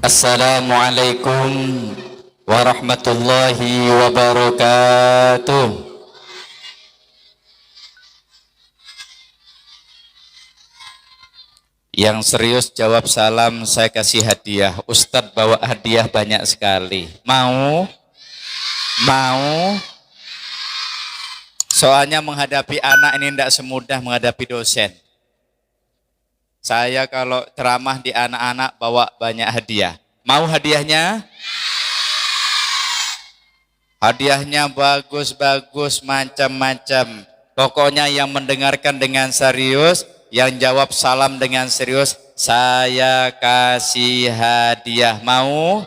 Assalamualaikum warahmatullahi wabarakatuh. Yang serius jawab salam, saya kasih hadiah. Ustadz bawa hadiah banyak sekali. Mau? Soalnya menghadapi anak ini tidak semudah menghadapi dosen. Saya kalau ceramah di anak-anak bawa banyak hadiah. Mau hadiahnya? Hadiahnya bagus-bagus, macam-macam. Pokoknya yang mendengarkan dengan serius, yang jawab salam dengan serius, saya kasih hadiah. Mau?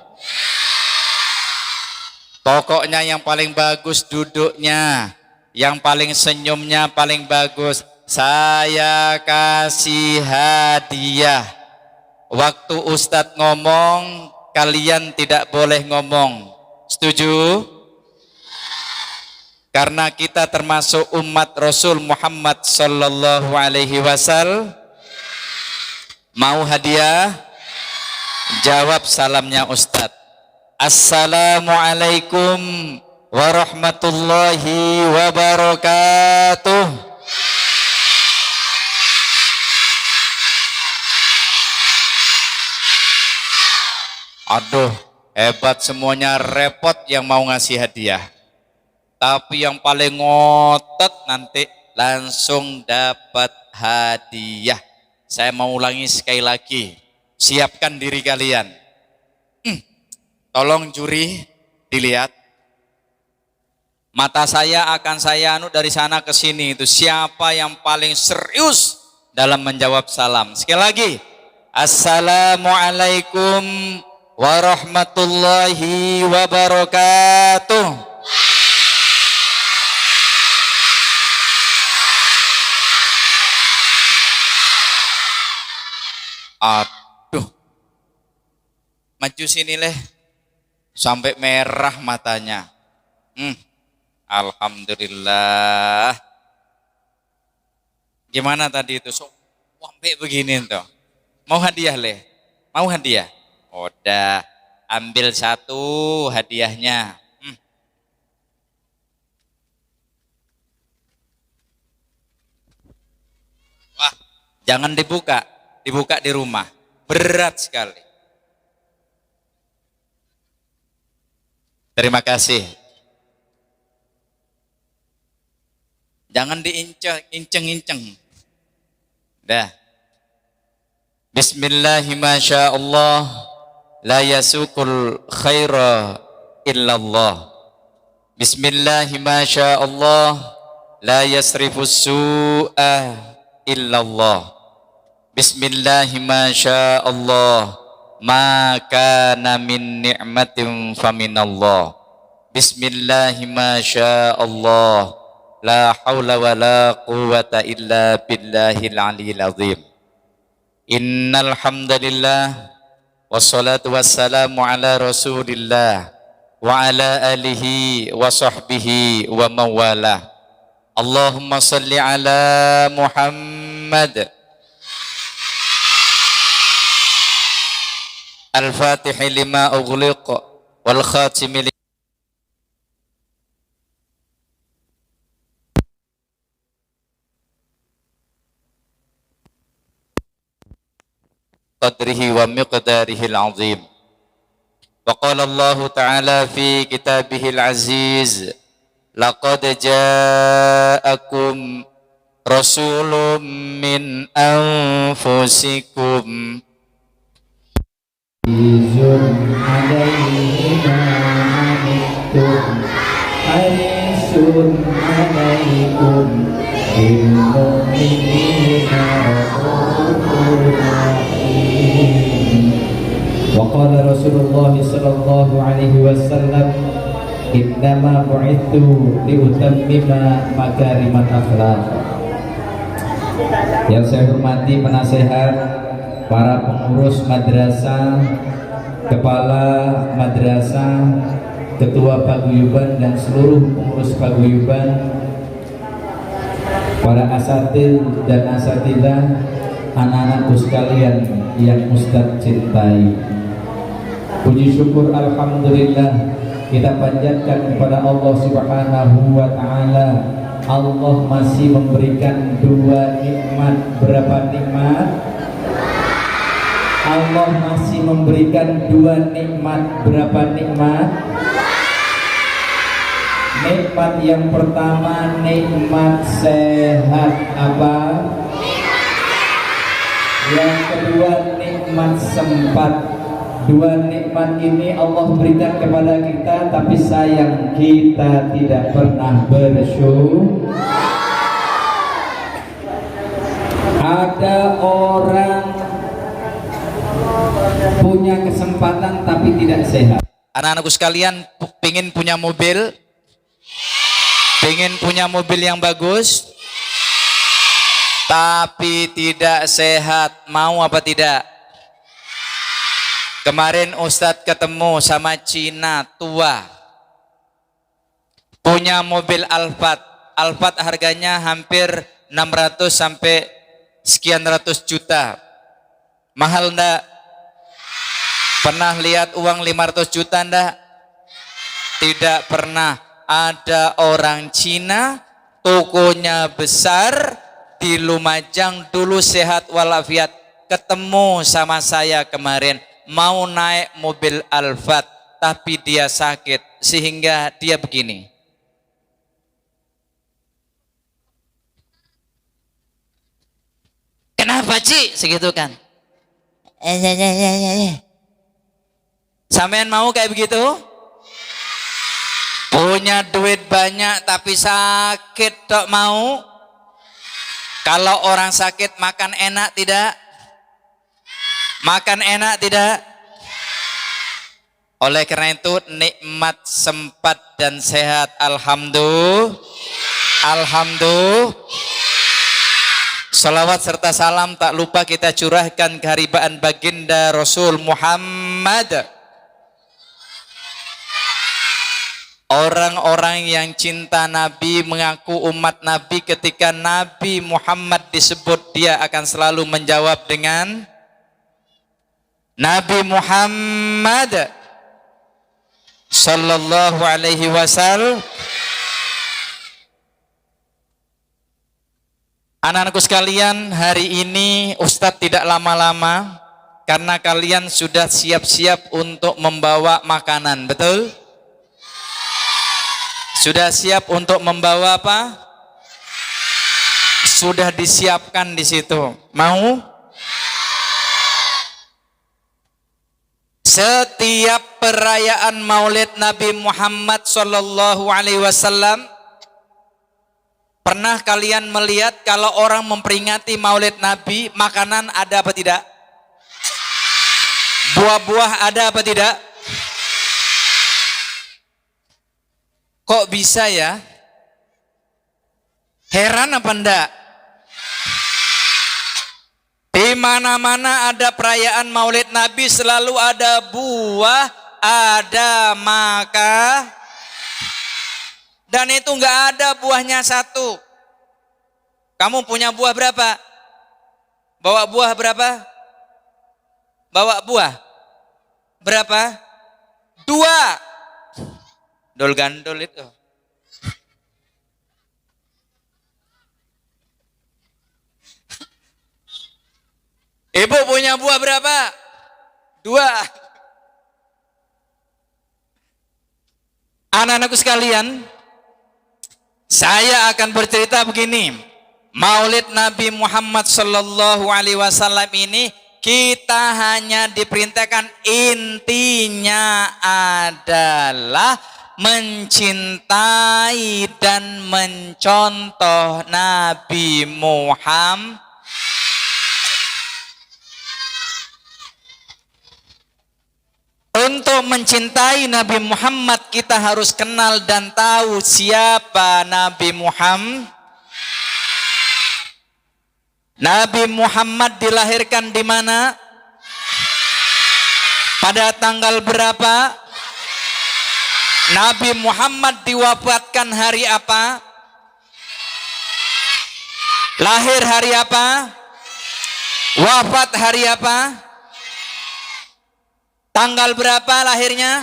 Pokoknya yang paling bagus duduknya, yang paling senyumnya paling bagus, saya kasih hadiah. Waktu Ustadz ngomong, kalian tidak boleh ngomong. Setuju? Karena kita termasuk umat Rasul Muhammad sallallahu alaihi wasallam. Mau hadiah? Jawab salamnya Ustadz. Assalamualaikum warahmatullahi wabarakatuh. Aduh, hebat semuanya, repot yang mau ngasih hadiah. Tapi yang paling ngotot nanti langsung dapat hadiah. Saya mau ulangi sekali lagi. Siapkan diri kalian. Tolong juri dilihat. Mata saya akan saya dari sana ke sini. Itu siapa yang paling serius dalam menjawab salam. Sekali lagi. Assalamualaikum warahmatullahi wabarakatuh. Aduh, maju sini leh, sampai merah matanya. Alhamdulillah. Gimana tadi itu? Sampai begini tuh. Mau hadiah leh? Mau hadiah? Udah, ambil satu hadiahnya. Wah, jangan dibuka di rumah. Berat sekali. Terima kasih. Jangan diinceng-inceng. Dah. Bismillahirrahmanirrahim. La yasukul khaira illallah. Bismillahirrahmanirrahim. La yasrifus su'a illallah. Bismillahirrahmanirrahim. Ma kana min ni'matin faminallah. Bismillahirrahmanirrahim. La haula wa la quwwata illa billahil aliyil azim. Innal hamdalillah wassalatu wassalamu ala rasulillah wa ala alihi wa sahbihi wa mawalah. Allahumma salli ala Muhammad. Al-Fatih lima ughliq wal khatimi qadrihi wa miqdarihi al-azim. Wa qala Allah ta'ala fi kitabihil aziz, laqad ja'akum rasulun min anfusikum Izun alaihi ma'anittum harisun alaikum bil mu'minina ra'ufur rahim. Wa qala Rasulullah sallallahu alaihi wasallam, innama bu'ithu liutammima makarimat akhlaq. Yang saya hormati penasehat, para pengurus madrasah, kepala madrasah, ketua paguyuban dan seluruh pengurus paguyuban, para asatid dan asatidah, anak-anakku sekalian yang Ustadz cintai. Puji syukur alhamdulillah kita panjatkan kepada Allah Subhanahu wa taala. Allah masih memberikan dua nikmat. Berapa nikmat? Allah masih memberikan dua nikmat. Berapa nikmat? Nikmat yang pertama nikmat sehat. Apa? Yang kedua nikmat sempat. Dua nikmat ini Allah berikan kepada kita, tapi sayang kita tidak pernah bersyukur. Ada orang punya kesempatan tapi tidak sehat. Anak-anakku sekalian, pingin punya mobil, pingin punya mobil yang bagus, tapi tidak sehat. Mau apa tidak? Kemarin Ustadz ketemu sama Cina tua, punya mobil Alphard. Alphard harganya hampir 600 sampai sekian ratus juta. Mahal ndak? Pernah lihat uang 500 juta ndak? Tidak pernah. Ada orang Cina, tokonya besar di Lumajang, dulu sehat walafiat, ketemu sama saya kemarin, mau naik mobil Alphard, tapi dia sakit sehingga dia begini. Kenapa Ci? Segitu kan? Sampean mau kayak begitu? Punya duit banyak tapi sakit tok mau? Kalau orang sakit makan enak tidak? Makan enak tidak? Oleh karena itu nikmat sempat dan sehat. Alhamdulillah. Alhamdulillah. Salawat serta salam tak lupa kita curahkan keharibaan baginda Rasul Muhammad. Orang-orang yang cinta Nabi, mengaku umat Nabi, ketika Nabi Muhammad disebut, dia akan selalu menjawab dengan Nabi Muhammad sallallahu alaihi wasallam. Anak-anakku sekalian, hari ini Ustadz tidak lama-lama karena kalian sudah siap-siap untuk membawa makanan, betul? Sudah siap untuk membawa apa? Sudah disiapkan di situ. Mau? Setiap perayaan Maulid Nabi Muhammad sallallahu alaihi wasallam, pernah kalian melihat kalau orang memperingati Maulid Nabi, makanan ada apa tidak? Buah-buah ada apa tidak? Kok bisa ya? Heran apa enggak? Di mana-mana ada perayaan Maulid Nabi selalu ada buah, ada maka, dan itu enggak ada buahnya satu. Kamu punya buah berapa? Bawa buah berapa? Bawa buah berapa? 2. Dol gandol itu. Ibu punya buah berapa? 2. Anak-anakku sekalian, saya akan bercerita begini. Maulid Nabi Muhammad sallallahu alaihi wasallam ini kita hanya diperintahkan, intinya adalah mencintai dan mencontoh Nabi Muhammad. Untuk mencintai Nabi Muhammad, kita harus kenal dan tahu siapa Nabi Muhammad. Nabi Muhammad dilahirkan di mana? Pada tanggal berapa? Nabi Muhammad diwafatkan hari apa? Lahir hari apa? Wafat hari apa? Tanggal berapa lahirnya?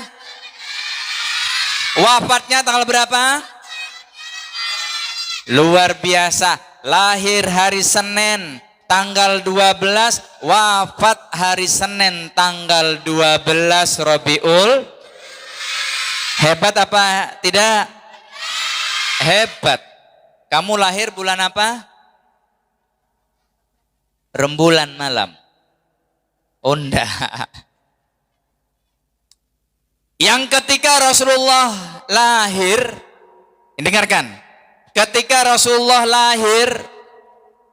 Wafatnya tanggal berapa? Luar biasa. Lahir hari Senin tanggal 12, wafat hari Senin tanggal 12 Rabiul. Hebat apa tidak? Hebat. Kamu lahir bulan apa? Rembulan malam. Oh enggak. Yang ketika Rasulullah lahir, dengarkan. Ketika Rasulullah lahir,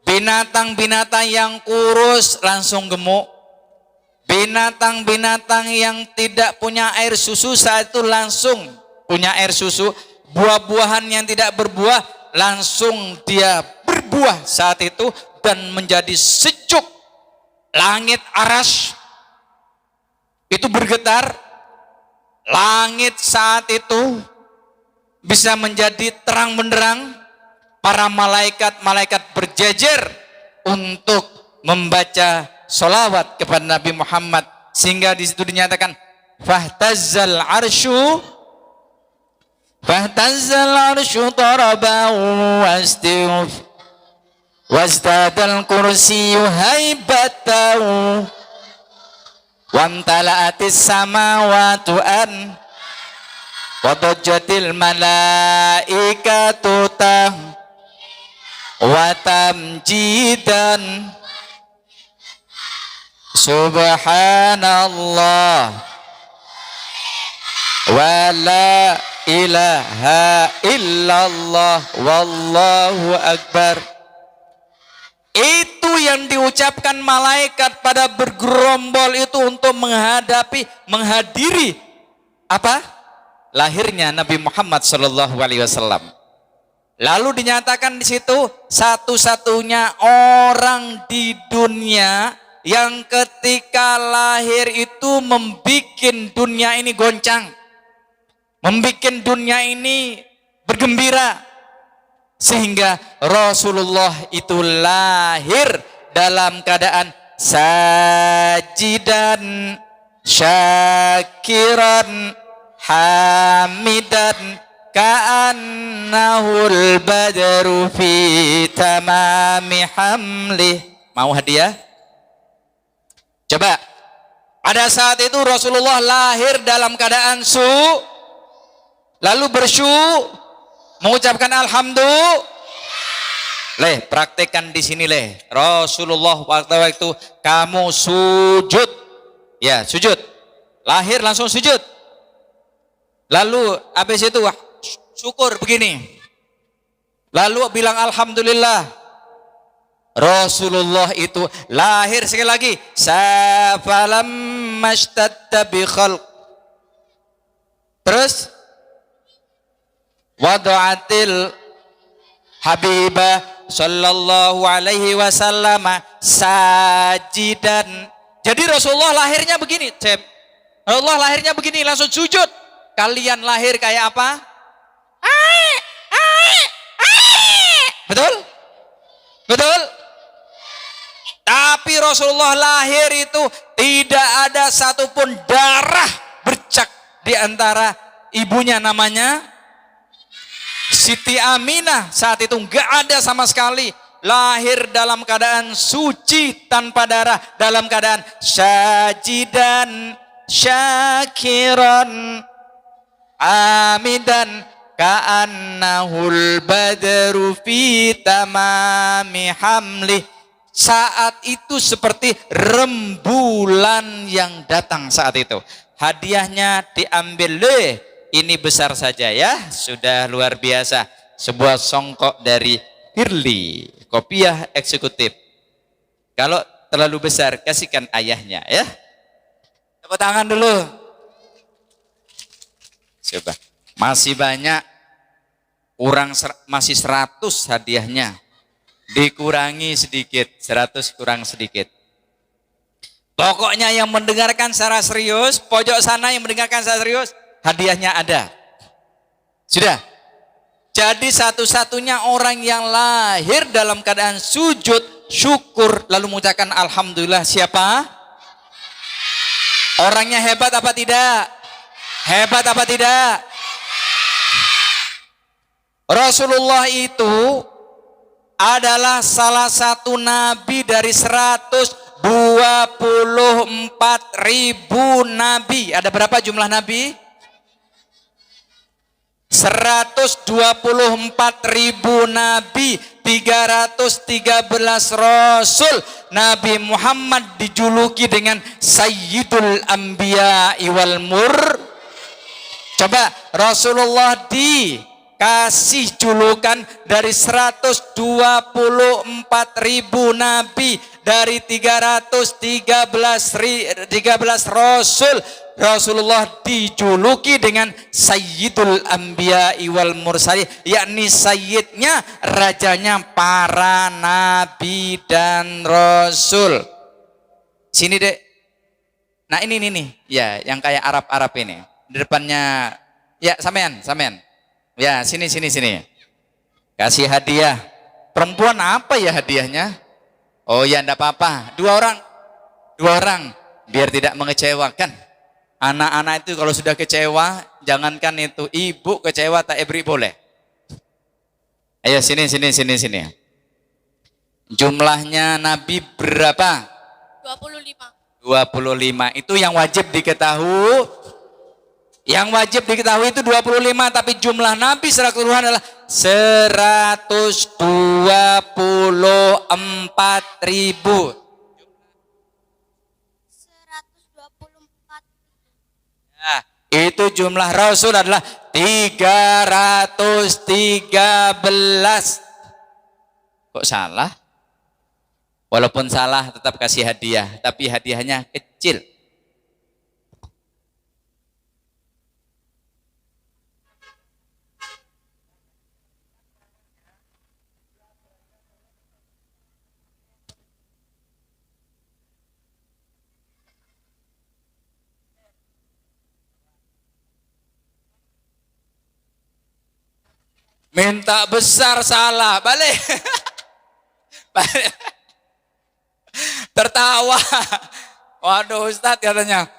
binatang-binatang yang kurus langsung gemuk. Binatang-binatang yang tidak punya air susu saat itu langsung punya air susu. Buah-buahan yang tidak berbuah langsung dia berbuah saat itu dan menjadi sejuk. Langit aras itu bergetar. Langit saat itu bisa menjadi terang benderang. Para malaikat-malaikat berjejer untuk membaca sholawat kepada Nabi Muhammad, sehingga di situ dinyatakan fahtazzal arsyu taraban wazdadal kursiyyu haibatan wamtala'atis samawati an wadajjatil malaikatu watamjidan. Subhanallah wa la ilaha illallah wallahu akbar. Itu yang diucapkan malaikat pada bergerombol itu untuk menghadiri apa? Lahirnya Nabi Muhammad sallallahu alaihi wasallam. Lalu dinyatakan di situ satu-satunya orang di dunia yang ketika lahir itu membikin dunia ini goncang, membikin dunia ini bergembira, sehingga Rasulullah itu lahir dalam keadaan sajidan, syakiran, hamidan, ka'annahul badru fi tamami hamlih. Mau hadiah? Coba. Pada saat itu Rasulullah lahir dalam keadaan lalu mengucapkan alhamdulillah. Praktekkan di sini Rasulullah waktu itu kamu sujud. Ya, sujud. Lahir langsung sujud. Lalu habis itu syukur begini. Lalu bilang alhamdulillah. Rasulullah itu lahir sekali lagi. Safalam mashtadda bi khalq. Terus wada'atil habibah sallallahu alaihi wasallam sajidan. Jadi Rasulullah lahirnya begini, Cep. Rasulullah lahirnya begini, langsung sujud. Kalian lahir kayak apa? Betul? Betul? Tapi Rasulullah lahir itu tidak ada satupun darah bercak di antara ibunya, namanya Siti Aminah. Saat itu enggak ada sama sekali. Lahir dalam keadaan suci tanpa darah, dalam keadaan syajidan, syakiran, amidan, ka'annahul badru fi tamami hamlih. Saat itu seperti rembulan yang datang saat itu. Hadiahnya diambil ini besar saja ya, sudah luar biasa. Sebuah songkok dari Firly, kopiah eksekutif. Kalau terlalu besar kasihkan ayahnya ya. Tepuk tangan dulu. Coba. Masih banyak, masih 100 hadiahnya. Dikurangi sedikit, 100 kurang sedikit. Pokoknya yang mendengarkan secara serius, pojok sana yang mendengarkan secara serius, hadiahnya ada. Sudah. Jadi satu-satunya orang yang lahir dalam keadaan sujud, syukur, lalu mengucapkan alhamdulillah siapa? Orangnya hebat apa tidak? Hebat apa tidak? Rasulullah itu adalah salah satu nabi dari 124.000 nabi. Ada berapa jumlah nabi? 124.000 nabi, 313 rasul. Nabi Muhammad dijuluki dengan Sayyidul Anbiya wal Mur. Coba Rasulullah dikasih julukan dari 124.000 nabi, dari 313 rasul. Rasulullah dijuluki dengan Sayyidul Anbiya wal Mursalin, yakni sayyidnya, rajanya para nabi dan rasul. Sini dek. Nah ini nih, ya yang kayak Arab ini. Di depannya, ya sampean. Ya sini. Kasih hadiah. Perempuan apa ya hadiahnya? Oh ya enggak apa-apa. Dua orang. Biar tidak mengecewakan. Anak-anak itu kalau sudah kecewa, jangankan itu, ibu kecewa tak beri boleh. Ayo sini. Jumlahnya Nabi berapa? 25. 25. Itu yang wajib diketahui. Yang wajib diketahui itu 25, tapi jumlah Nabi secara keseluruhan adalah 124.000. 124. Nah, itu jumlah Rasul adalah 313. Kok salah? Walaupun salah tetap kasih hadiah, tapi hadiahnya kecil. Minta besar salah, balik. Tertawa. Waduh Ustadz katanya,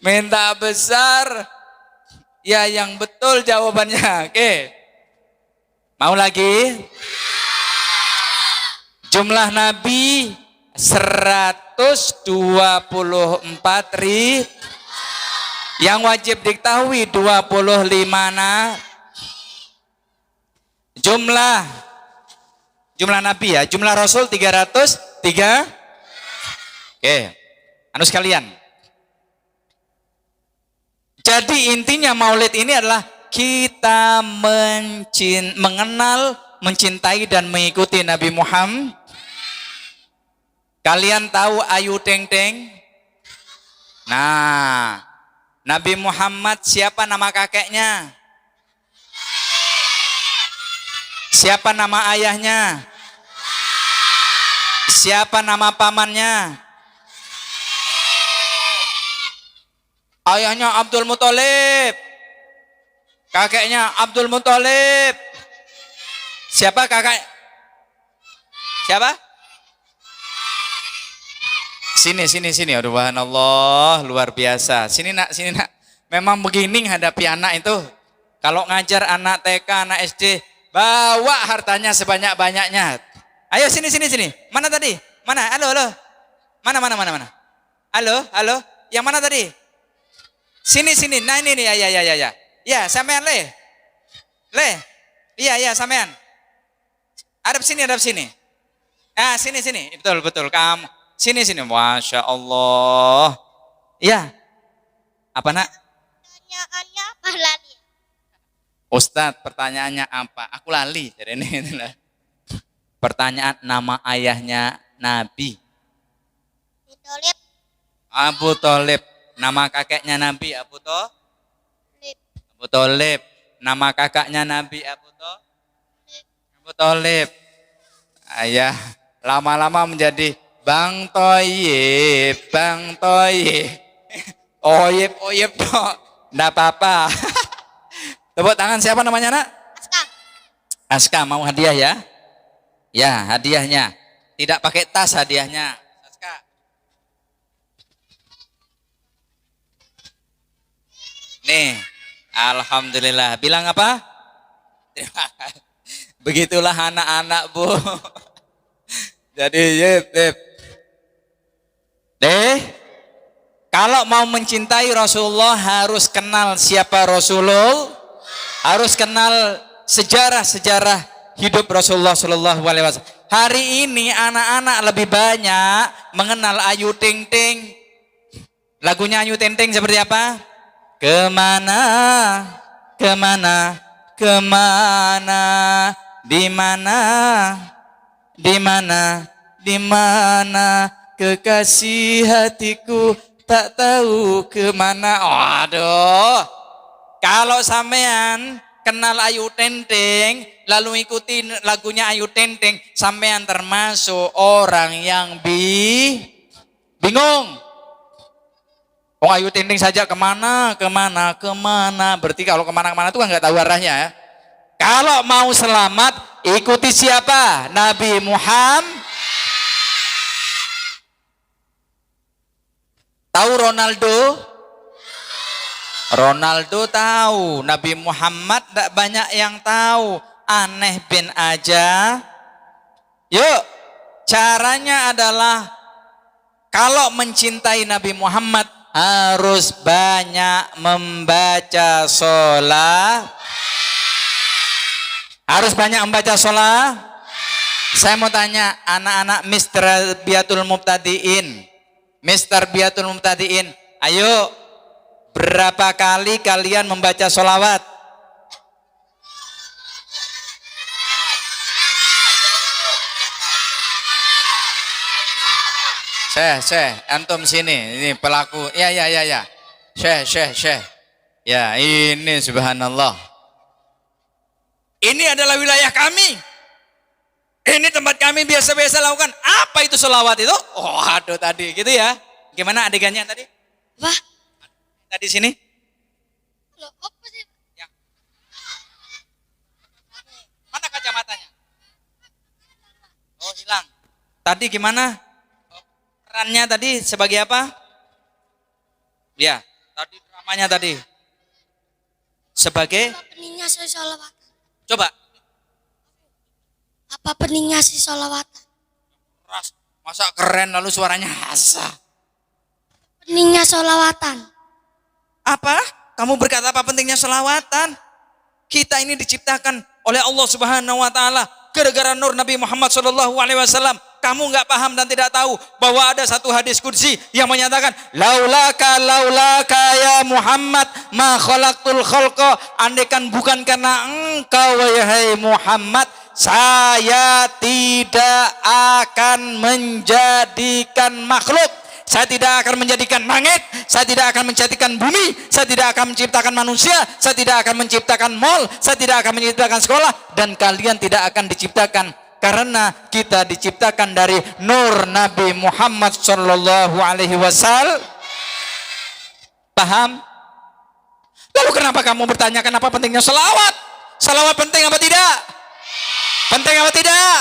minta besar, ya yang betul jawabannya. Oke. Mau lagi? Jumlah Nabi 124.000. Yang wajib diketahui 25 jumlah Nabi ya, jumlah Rasul 303. Oke, anu sekalian. Jadi intinya Maulid ini adalah kita mengenal, mencintai dan mengikuti Nabi Muhammad. Kalian tahu Ayu Teng Teng? Nah, Nabi Muhammad siapa nama kakeknya? Siapa nama ayahnya? Siapa nama pamannya? Ayahnya Abdul Muthalib. Kakeknya Abdul Muthalib. Siapa kakak? Siapa? Sini. Aduh, subhanallah, luar biasa. Sini nak. Memang begini hadapi anak itu. Kalau ngajar anak TK, anak SD, bawa hartanya sebanyak-banyaknya. Ayo sini. Mana tadi? Mana? Halo. Mana? Halo. Yang mana tadi? Sini. Nah ini nih, ya. Ya, sampean le. Iya, sampean. Hadap sini. Ah, sini. Betul kamu. Sini. Masya Allah. Ya. Apa nak? Pertanyaannya apa lali? Ustadz, pertanyaannya apa? Aku lali. Jadi ini. Pertanyaan nama ayahnya Nabi. Abu Thalib. Nama kakeknya Nabi Abu Thalib. Nama kakaknya Nabi Abu Thalib. Ayah lama-lama menjadi Bang Toyib. Oyib kok. Nggak apa-apa. Tepuk tangan, siapa namanya nak? Aska, mau hadiah ya? Ya, hadiahnya. Tidak pakai tas hadiahnya. Aska. Nih, alhamdulillah. Bilang apa? Begitulah anak-anak, Bu. Jadi, kalau mau mencintai Rasulullah harus kenal siapa Rasulullah, harus kenal sejarah-sejarah hidup Rasulullah Shallallahu Alaihi Wasallam. Hari ini anak-anak lebih banyak mengenal Ayu Ting Ting. Lagunya Ayu Ting Ting seperti apa? Kemana, kemana, kemana, di mana, di mana, di mana kekasih hatiku tak tahu kemana. Waduh, kalau sampean kenal Ayu Ting Ting lalu ikuti lagunya Ayu Ting Ting, sampean termasuk orang yang bingung. Oh, Ayu Ting Ting saja kemana, kemana, kemana. Berarti kalau kemana-kemana itu kan nggak tahu arahnya ya. Kalau mau selamat, ikuti siapa? Nabi Muhammad. Tahu Ronaldo? Ronaldo tahu. Nabi Muhammad tidak banyak yang tahu. Aneh bin aja. Yuk, caranya adalah kalau mencintai Nabi Muhammad harus banyak membaca sholat. Harus banyak membaca sholat. Saya mau tanya anak-anak Mr. Biatul Mubtadiin. Mr. Biatul Mubtadiin, ayo berapa kali kalian membaca sholawat? Syekh, antum sini, ini pelaku. Ya. Syekh. Ya, ini subhanallah. Ini adalah wilayah kami. Ini tempat kami biasa-biasa lakukan. Apa itu sholawat itu? Oh, aduh tadi gitu ya. Gimana adegannya tadi? Wah, Tadi sini? loh, apa sih? Ya. Mana kacamatanya? Oh, hilang. Tadi gimana? Perannya tadi sebagai apa? Ya, tadi dramanya tadi. Sebagai? Apa peningnya si sholawatan? Coba. Apa peningnya si sholawatan? Ras, masa keren lalu suaranya hasa. Peningnya sholawatan. Apa? Kamu berkata apa pentingnya selawatan? Kita ini diciptakan oleh Allah Subhanahu wa taala gara-gara nur Nabi Muhammad sallallahu alaihi wasallam. Kamu nggak paham dan tidak tahu bahwa ada satu hadis qudsi yang menyatakan laulaka ya Muhammad ma khalaqtul khalqa, andaikan bukan karena engkau wahai Muhammad saya tidak akan menjadikan makhluk. Saya tidak akan menjadikan langit, saya tidak akan menjadikan bumi, saya tidak akan menciptakan manusia, saya tidak akan menciptakan mall, saya tidak akan menciptakan sekolah, dan kalian tidak akan diciptakan karena kita diciptakan dari nur Nabi Muhammad sallallahu alaihi wasallam. Paham? Lalu kenapa kamu bertanya kenapa pentingnya selawat? Selawat penting apa tidak? Penting apa tidak?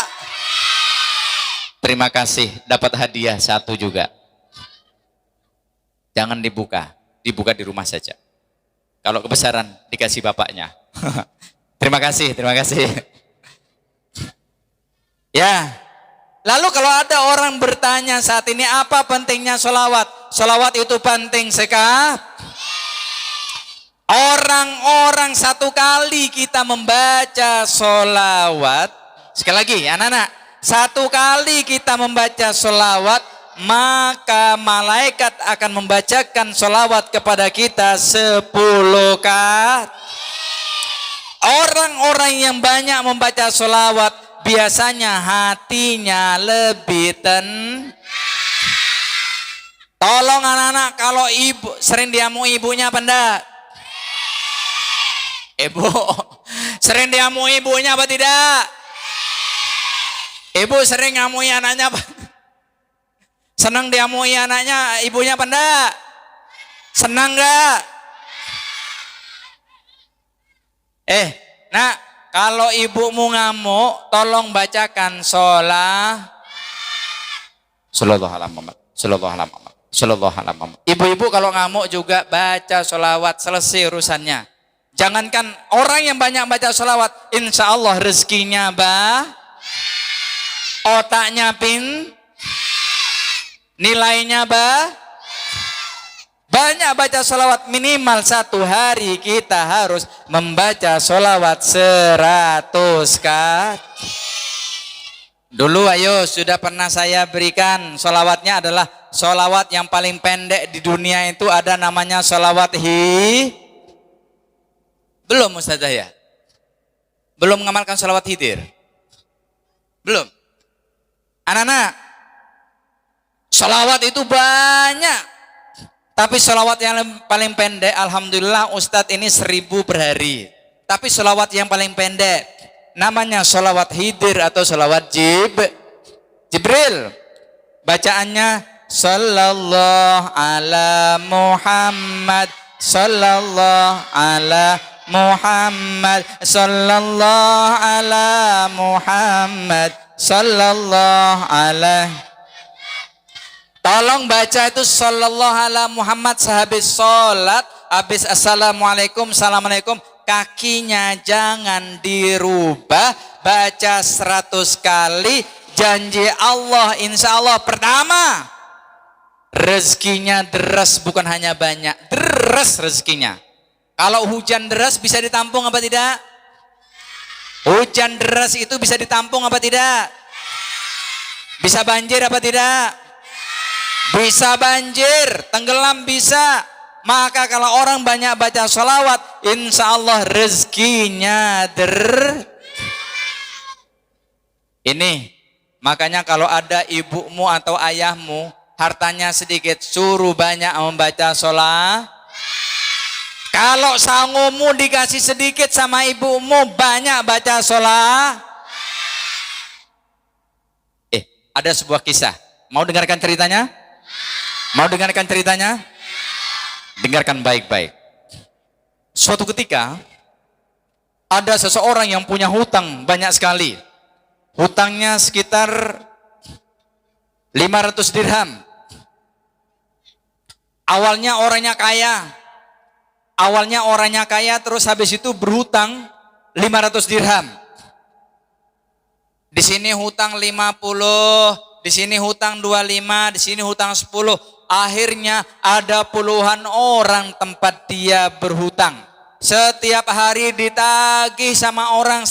Terima kasih, dapat hadiah satu juga. Jangan dibuka di rumah saja. Kalau kebesaran dikasih bapaknya. Terima kasih. Ya, lalu kalau ada orang bertanya saat ini apa pentingnya sholawat? Sholawat itu penting sekali. Orang-orang satu kali kita membaca sholawat, sekali lagi anak-anak, satu kali kita membaca sholawat, maka malaikat akan membacakan sholawat kepada kita 10 kali. Orang-orang yang banyak membaca sholawat biasanya hatinya lebih Tolong anak-anak, kalau ibu sering diamu ibunya apa enggak? Ibu sering diamu ibunya apa tidak? Ibu sering ngamui anaknya apa? Senang diamui anaknya, ibunya apa enggak? Senang enggak? Nak, kalau ibumu ngamuk, tolong bacakan Sallallahu alaihi Muhammad. Sallallahu alaihi wasallam. Ibu-ibu kalau ngamuk juga baca sholawat, selesai urusannya. Jangankan orang yang banyak baca sholawat, insya Allah rezekinya otaknya nilainya banyak baca sholawat. Minimal satu hari kita harus membaca sholawat 100 kali. Dulu ayo sudah pernah saya berikan sholawatnya adalah sholawat yang paling pendek di dunia itu ada namanya sholawat belum Ustazah ya? Belum mengamalkan sholawat hidir? Belum? Anak-anak, sholawat itu banyak. Tapi sholawat yang paling pendek, alhamdulillah Ustadz ini 1000 per hari. Tapi sholawat yang paling pendek, namanya sholawat hidir atau sholawat Jibril. Bacaannya, sallallahu ala Muhammad, sallallahu ala Muhammad, sallallahu ala Muhammad, sallallahu ala. Tolong baca itu sallallahu ala Muhammad sehabis sholat, habis assalamualaikum, assalamualaikum, kakinya jangan dirubah, baca 100 kali. Janji Allah, insya Allah pertama, rezekinya deras, bukan hanya banyak, deras rezekinya. Kalau hujan deras bisa ditampung apa tidak? Hujan deras itu bisa ditampung apa tidak? Bisa banjir apa tidak? Bisa banjir, tenggelam bisa. Maka kalau orang banyak baca sholawat, insya Allah rezekinya Ini, makanya kalau ada ibumu atau ayahmu, hartanya sedikit, suruh banyak membaca sholawat. Kalau sangumu dikasih sedikit sama ibumu, banyak baca sholawat. Ada sebuah kisah. Mau dengarkan ceritanya? Mau dengarkan ceritanya? Dengarkan baik-baik. Suatu ketika, ada seseorang yang punya hutang banyak sekali. Hutangnya sekitar 500 dirham. Awalnya orangnya kaya, terus habis itu berhutang 500 dirham. Di sini hutang 50, di sini hutang 25, di sini hutang 10. Akhirnya ada puluhan orang tempat dia berhutang. Setiap hari ditagih sama orang,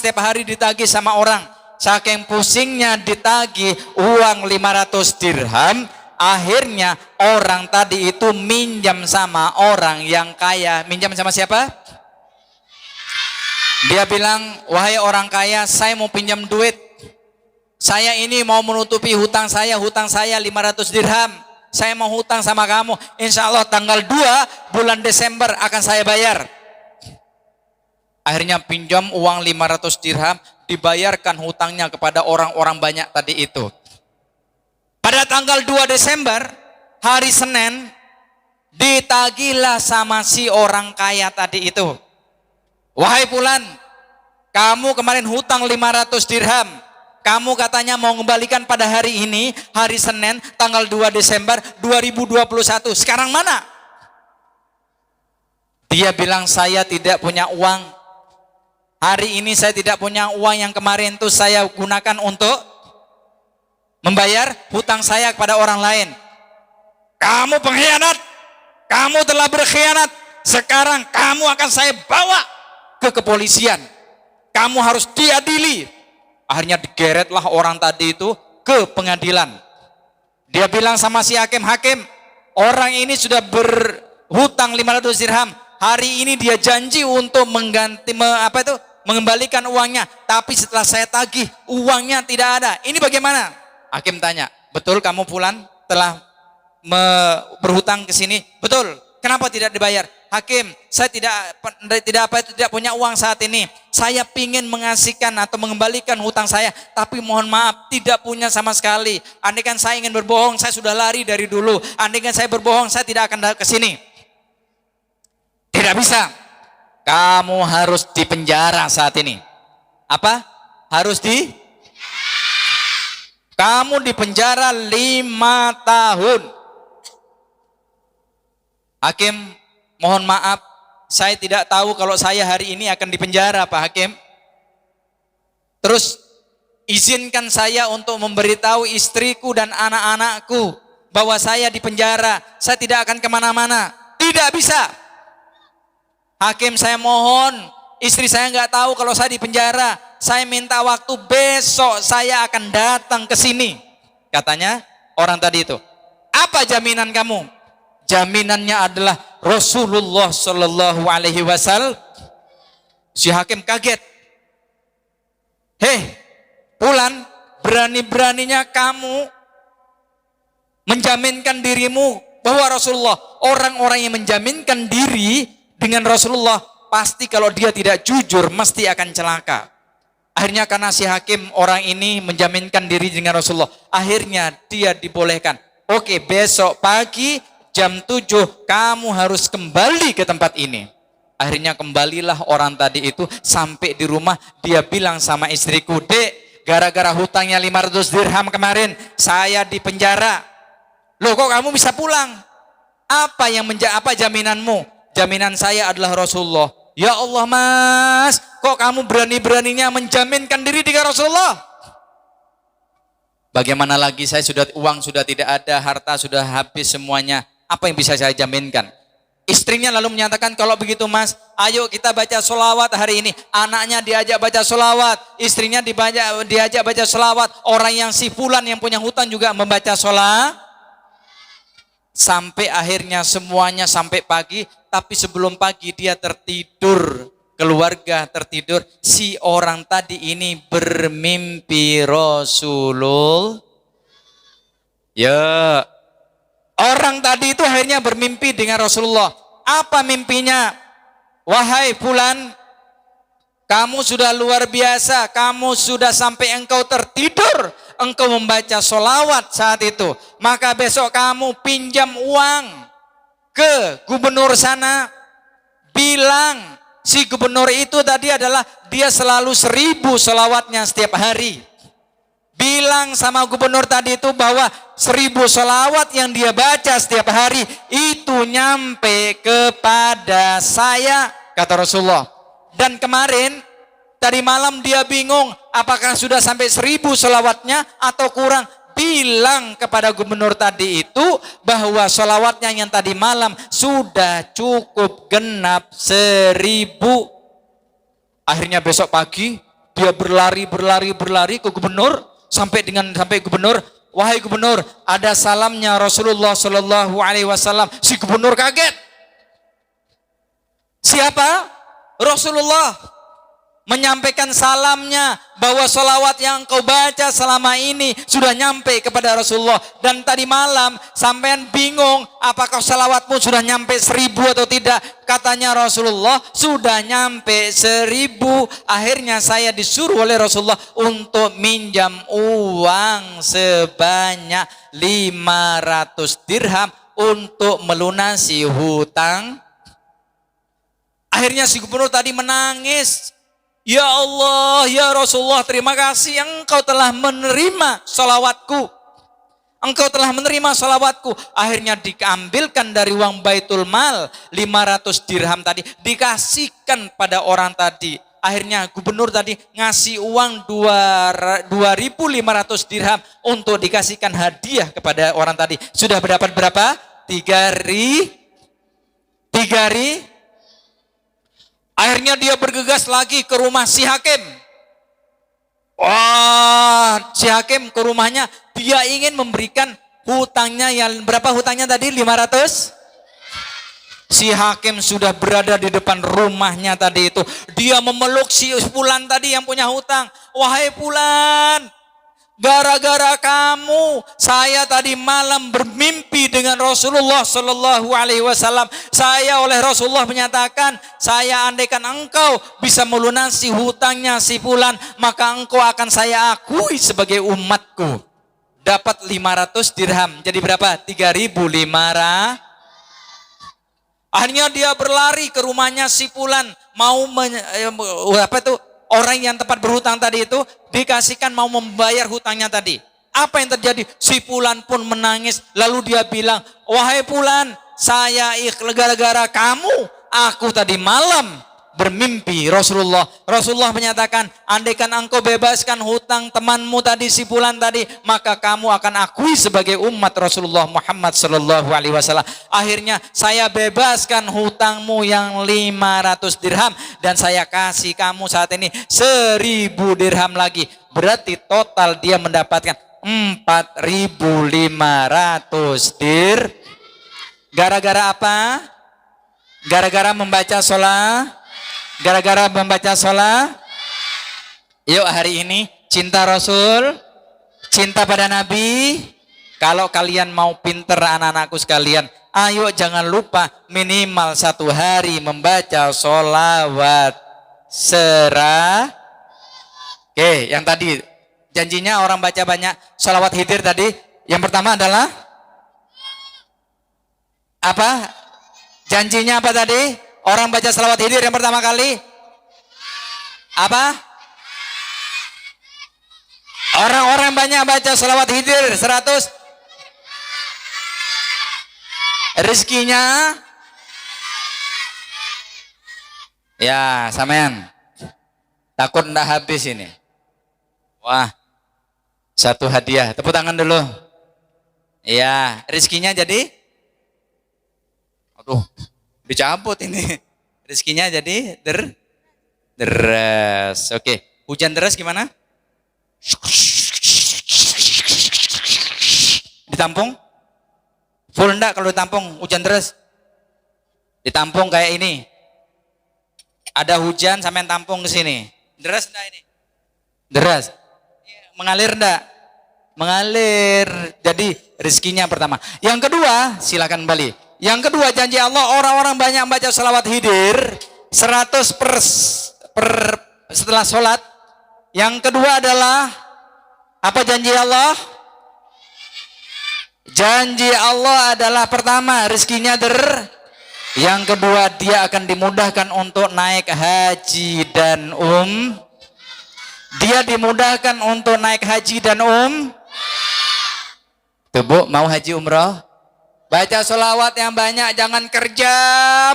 Saking pusingnya ditagih uang 500 dirham, akhirnya orang tadi itu minjam sama orang yang kaya. Minjam sama siapa? Dia bilang, wahai orang kaya, saya mau pinjam duit. Saya ini mau menutupi hutang saya 500 dirham. Saya mau hutang sama kamu. Insya Allah tanggal 2 bulan Desember akan saya bayar. Akhirnya pinjam uang 500 dirham, dibayarkan hutangnya kepada orang-orang banyak tadi itu. Pada tanggal 2 Desember, hari Senin, ditagihlah sama si orang kaya tadi itu. Wahai Fulan, kamu kemarin hutang 500 dirham. Kamu katanya mau mengembalikan pada hari ini, hari Senin, tanggal 2 Desember 2021. Sekarang mana? Dia bilang, saya tidak punya uang. Hari ini saya tidak punya uang, yang kemarin itu saya gunakan untuk membayar hutang saya kepada orang lain. Kamu pengkhianat. Kamu telah berkhianat. Sekarang kamu akan saya bawa ke kepolisian. Kamu harus diadili. Akhirnya digeretlah orang tadi itu ke pengadilan. Dia bilang sama si hakim, orang ini sudah berhutang 500 dirham. Hari ini dia janji untuk mengembalikan uangnya. Tapi setelah saya tagih, uangnya tidak ada. Ini bagaimana? Hakim tanya, betul kamu Fulan telah berhutang ke sini? Betul. Kenapa tidak dibayar? Hakim, saya tidak punya uang saat ini. Saya ingin mengasihkan atau mengembalikan hutang saya, tapi mohon maaf tidak punya sama sekali. Andaikan saya ingin berbohong, saya sudah lari dari dulu. Andaikan saya berbohong, saya tidak akan ke sini. Tidak bisa. Kamu harus dipenjara saat ini. Apa? Kamu dipenjara 5 tahun. Hakim, mohon maaf, saya tidak tahu kalau saya hari ini akan dipenjara, Pak Hakim. Terus izinkan saya untuk memberitahu istriku dan anak-anakku bahwa saya dipenjara, saya tidak akan kemana-mana. Tidak bisa. Hakim, saya mohon, istri saya nggak tahu kalau saya dipenjara. Saya minta waktu, besok saya akan datang ke sini. Katanya orang tadi itu. Apa jaminan kamu? Jaminannya adalah Rasulullah Shallallahu Alaihi Wasallam. Si hakim kaget. Hei, Fulan, berani-beraninya kamu menjaminkan dirimu bahwa Rasulullah, orang-orang yang menjaminkan diri dengan Rasulullah, pasti kalau dia tidak jujur mesti akan celaka. Akhirnya karena si hakim orang ini menjaminkan diri dengan Rasulullah, akhirnya dia dibolehkan. Oke, besok pagi jam 7 kamu harus kembali ke tempat ini. Akhirnya kembalilah orang tadi itu, sampai di rumah dia bilang sama istriku, Dek, gara-gara hutangnya 500 dirham kemarin saya dipenjara. Loh, kok kamu bisa pulang? Apa jaminanmu? Jaminan saya adalah Rasulullah. Ya Allah, Mas, kok kamu berani-beraninya menjaminkan diri dengan Rasulullah? Bagaimana lagi, saya uang sudah tidak ada, harta sudah habis semuanya. Apa yang bisa saya jaminkan? Istrinya lalu menyatakan, kalau begitu Mas, ayo kita baca sholawat hari ini. Anaknya diajak baca sholawat, istrinya diajak baca sholawat. Orang yang si fulan yang punya hutang juga membaca sholawat. Sampai akhirnya semuanya sampai pagi. Tapi sebelum pagi dia tertidur, keluarga tertidur. Si orang tadi ini bermimpi Rasulullah. Ya, orang tadi itu akhirnya bermimpi dengan Rasulullah. Apa mimpinya? Wahai fulan, kamu sudah luar biasa. Kamu sudah sampai engkau tertidur, engkau membaca sholawat saat itu. Maka besok kamu pinjam uang ke gubernur sana, bilang si gubernur itu tadi adalah dia selalu 1000 sholawatnya setiap hari. Bilang sama gubernur tadi itu bahwa 1000 sholawat yang dia baca setiap hari itu nyampe kepada saya, kata Rasulullah. Dan kemarin tadi malam dia bingung apakah sudah sampai 1000 sholawatnya atau kurang. Bilang kepada gubernur tadi itu bahwa sholawatnya yang tadi malam sudah cukup genap 1000. Akhirnya besok pagi dia berlari ke gubernur, sampai gubernur, wahai gubernur, ada salamnya Rasulullah Shallallahu Alaihi Wasallam. Si gubernur kaget. Siapa? Rasulullah menyampaikan salamnya bahwa sholawat yang kau baca selama ini sudah nyampe kepada Rasulullah. Dan tadi malam sampean bingung apakah sholawatmu sudah nyampe 1000 atau tidak. Katanya Rasulullah sudah nyampe 1000. Akhirnya saya disuruh oleh Rasulullah untuk minjam uang sebanyak 500 dirham untuk melunasi hutang. Akhirnya si gubernur tadi menangis. Ya Allah, ya Rasulullah, terima kasih engkau telah menerima sholawatku. Engkau telah menerima sholawatku. Akhirnya diambilkan dari uang Baitul Mal 500 dirham tadi, dikasihkan pada orang tadi. Akhirnya gubernur tadi ngasih uang 2.500 dirham untuk dikasihkan hadiah kepada orang tadi. Sudah berdapat berapa? 3 ri. Akhirnya dia bergegas lagi ke rumah si hakim. Wah, si hakim ke rumahnya, dia ingin memberikan hutangnya yang berapa hutangnya tadi? 500. Si hakim sudah berada di depan rumahnya tadi itu. Dia memeluk si fulan tadi yang punya hutang. Wahai fulan, gara-gara kamu saya tadi malam bermimpi dengan Rasulullah Shallallahu Alaihi Wasallam. Saya oleh Rasulullah menyatakan, saya andaikan engkau bisa melunasi hutangnya si fulan, maka engkau akan saya akui sebagai umatku. Dapat 500 dirham. Jadi berapa? 3.500. Akhirnya dia berlari ke rumahnya si fulan, mau orang yang tempat berhutang tadi itu dikasihkan mau membayar hutangnya tadi. Apa yang terjadi? Si fulan pun menangis. Lalu dia bilang, wahai fulan, Saya gara-gara kamu, aku tadi malam bermimpi. Rasulullah menyatakan, andaikan engkau bebaskan hutang temanmu tadi, si fulan tadi, maka kamu akan akui sebagai umat Rasulullah Muhammad sallallahu alaihi wasallam. Akhirnya saya bebaskan hutangmu yang 500 dirham dan saya kasih kamu saat ini 1000 dirham lagi. Berarti total dia mendapatkan 4.500 dirham. Gara-gara apa? Gara-gara membaca sholat. Gara-gara membaca sholat. Yuk hari ini cinta Rasul, cinta pada Nabi. Kalau kalian mau pinter anak-anakku sekalian, ayo jangan lupa minimal 1 hari membaca sholawat serah. Oke, yang tadi janjinya orang baca banyak sholawat hidir tadi. Yang pertama adalah apa? Janjinya apa tadi? Orang baca sholawat hidir yang pertama kali apa? Orang-orang banyak baca sholawat hidir 100 rezekinya ya sampean takut ndak habis ini. Wah, 1 hadiah, tepuk tangan dulu. Ya, rezekinya jadi aduh, dicabut ini. Rezekinya jadi deras. Oke, hujan deras gimana? Ditampung? Full enggak kalau ditampung hujan deras? Ditampung kayak ini. Ada hujan sampai tampung ke sini. Deras enggak ini? Deras. Mengalir enggak? Mengalir. Jadi rezekinya pertama. Yang kedua, silakan balik. Yang kedua janji Allah, orang-orang banyak baca sholawat hidir 100 setelah sholat. Yang kedua adalah apa janji Allah? Janji Allah adalah pertama rezekinya yang kedua dia akan dimudahkan untuk naik haji dan dia dimudahkan untuk naik haji dan Tuh Bu, mau haji umroh? Baca sholawat yang banyak, jangan kerja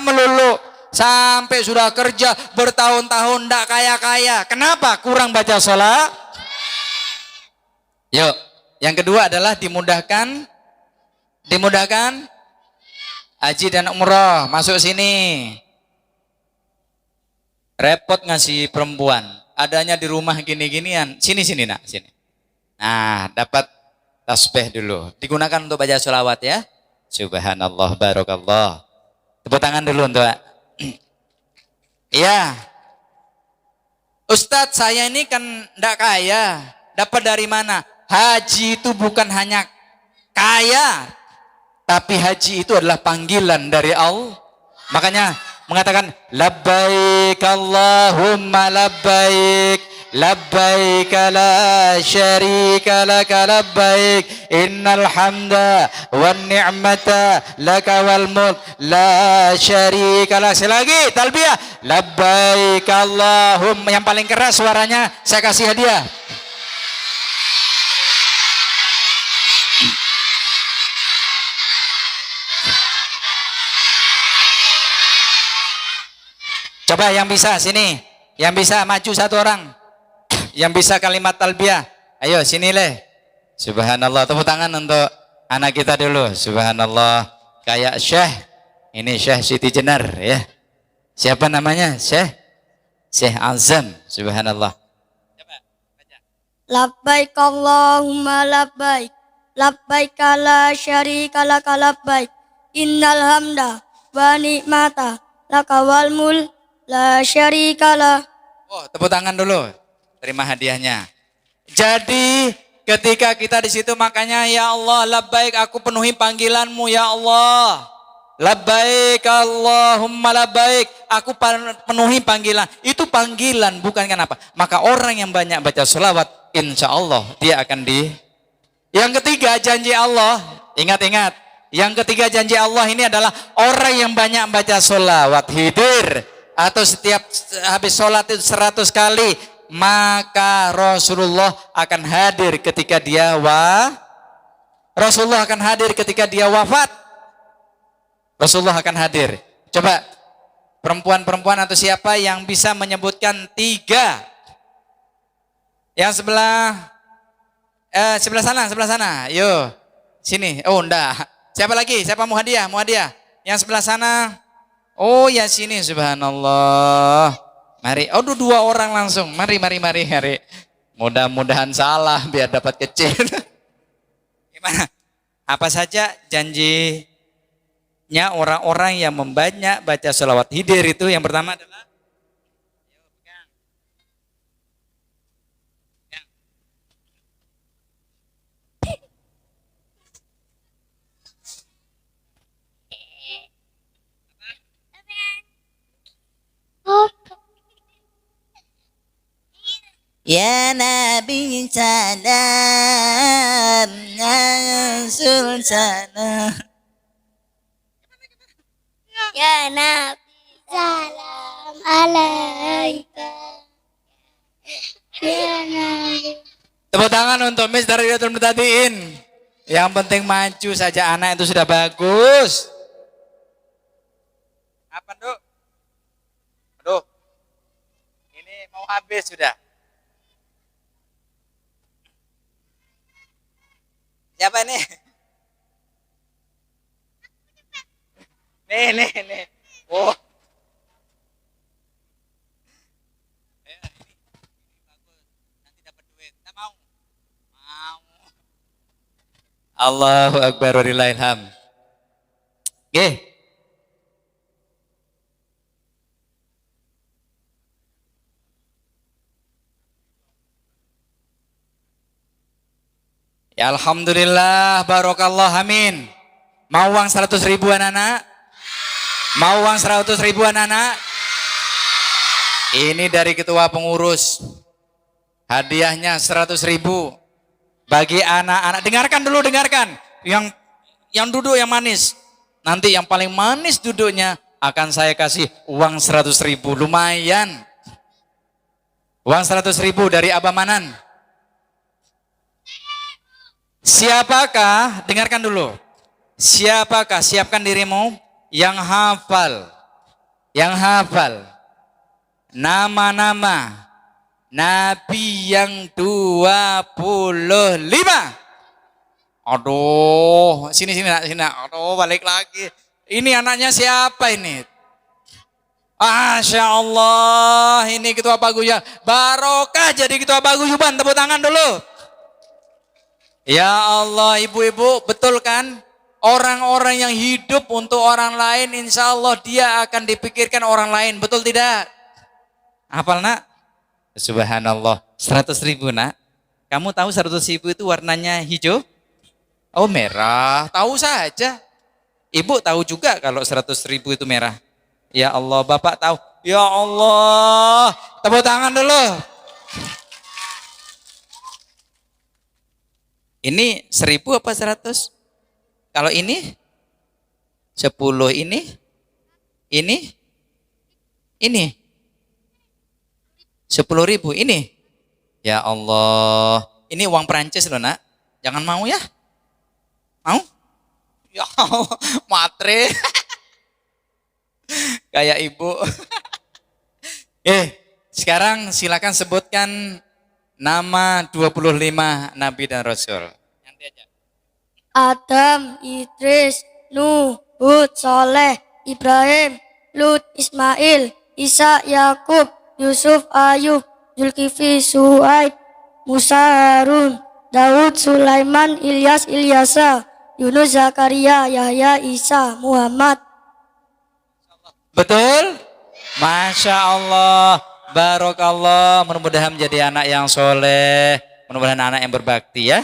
melulu. Sampai sudah kerja bertahun-tahun tidak kaya-kaya. Kenapa? Kurang baca sholat. Yuk, yang kedua adalah dimudahkan haji dan umroh. Masuk sini. Repot ngasih perempuan. Adanya di rumah gini-ginian. Sini nak, sini. Nah, dapat tasbih dulu. Digunakan untuk baca sholawat ya. Subhanallah, barakallah. Tepuk tangan dulu untuk iya. Ustadz, saya ini kan tidak kaya. Dapat dari mana? Haji itu bukan hanya kaya, tapi haji itu adalah panggilan dari Allah. Makanya mengatakan labbaik Allahumma labbaik, labbaik la syarika laka labbaik, innal hamda wan ni'mata laka wal mulk la syarika lak. Selagi talbiyah labbaik Allahumma, yang paling keras suaranya saya kasih hadiah. Coba yang bisa sini, yang bisa maju 1 orang, yang bisa kalimat talbiyah, ayo sini leh. Subhanallah, tepuk tangan untuk anak kita dulu. Subhanallah, kayak Syekh, ini Syekh Siti Jenar ya. Siapa namanya? Syekh Azam. Subhanallah. Coba baca. Labbaik Allahumma labbaik, labbaik la syarika laka labbaik, innal hamda wa ni'mata laka wal mulk la syarika lah. Oh, tepuk tangan dulu. Terima hadiahnya. Jadi ketika kita di situ, makanya ya Allah, labbaik, aku penuhi panggilanmu ya Allah. Labbaik Allahumma labbaik, aku penuhi panggilan. Itu panggilan, bukan kenapa. Maka orang yang banyak baca sholawat, insya Allah dia akan Yang ketiga janji Allah, ingat-ingat. Yang ketiga janji Allah ini adalah orang yang banyak baca sholawat hidir atau setiap habis sholat itu 100 kali, maka Rasulullah akan hadir ketika dia wafat. Rasulullah akan hadir. Coba perempuan-perempuan atau siapa yang bisa menyebutkan 3. Yang sebelah sana. Yo, sini. Oh, enggak. Siapa lagi? Siapa mau hadiah? Mau hadiah? Yang sebelah sana. Oh, ya sini. Subhanallah. Mari. Oh, 2 orang langsung. Mari. Mudah-mudahan salah biar dapat kecil. Gimana? Apa saja janjinya orang-orang yang baca sholawat hidir itu? Yang pertama adalah Ya Nabi salam, ya Rasul salam. Ya Nabi salam alaika. Ya Nabi. tepuk tangan untuk Miss dari Datul Mutadiin. Yang penting maju saja anak itu sudah bagus. Apa, Duk? Aduh. Ini mau habis sudah. Siapa nih? Nih. Oh. Ini bagus. Nanti dapat duit. Kita mau. Allahu Akbar walillahil hamd. Oke. Ya alhamdulillah, barokallah, amin. Mau uang 100 ribu anak-anak? Mau uang 100 ribu anak-anak? Ini dari ketua pengurus. Hadiahnya 100 ribu. Bagi anak-anak, dengarkan. Yang duduk yang manis. Nanti yang paling manis duduknya akan saya kasih uang 100 ribu. Lumayan. Uang 100 ribu dari Abah Manan. Siapakah, dengarkan dulu. Siapakah, siapkan dirimu yang hafal nama-nama Nabi yang 25. Aduh, sini. Aduh, balik lagi. Ini anaknya siapa ini? Masya Allah, ini ketua paguyuban. Barokah jadi ketua paguyuban, tepuk tangan dulu. Ya Allah, ibu-ibu, betul kan? Orang-orang yang hidup untuk orang lain, insya Allah dia akan dipikirkan orang lain. Betul tidak? Hafal, nak? Subhanallah. 100 ribu, nak. Kamu tahu 100 ribu itu warnanya hijau? Oh, merah. Tahu saja. Ibu tahu juga kalau 100 ribu itu merah. Ya Allah, Bapak tahu. Ya Allah. Tepuk tangan dulu. Ini 1000 apa 100? Kalau ini 10, ini 10.000 ini. Ya Allah, ini uang Perancis loh, nak. Jangan mau ya? Mau? Ya Allah, matre. Kayak ibu. Sekarang silakan sebutkan nama 25 Nabi dan Rasul. Nanti aja. Adam, Idris, Nuh, Hud, Soleh, Ibrahim, Lut, Ismail, Isa, Yakub, Yusuf, Ayub, Zulkifli, Suhaib, Musa, Harun, Daud, Sulaiman, Ilyas, Ilyasa, Yunus, Zakaria, Yahya, Isa, Muhammad. Betul? Masya Allah, barokallah. Mudah-mudahan menjadi anak yang soleh, mudah-mudahan anak yang berbakti ya.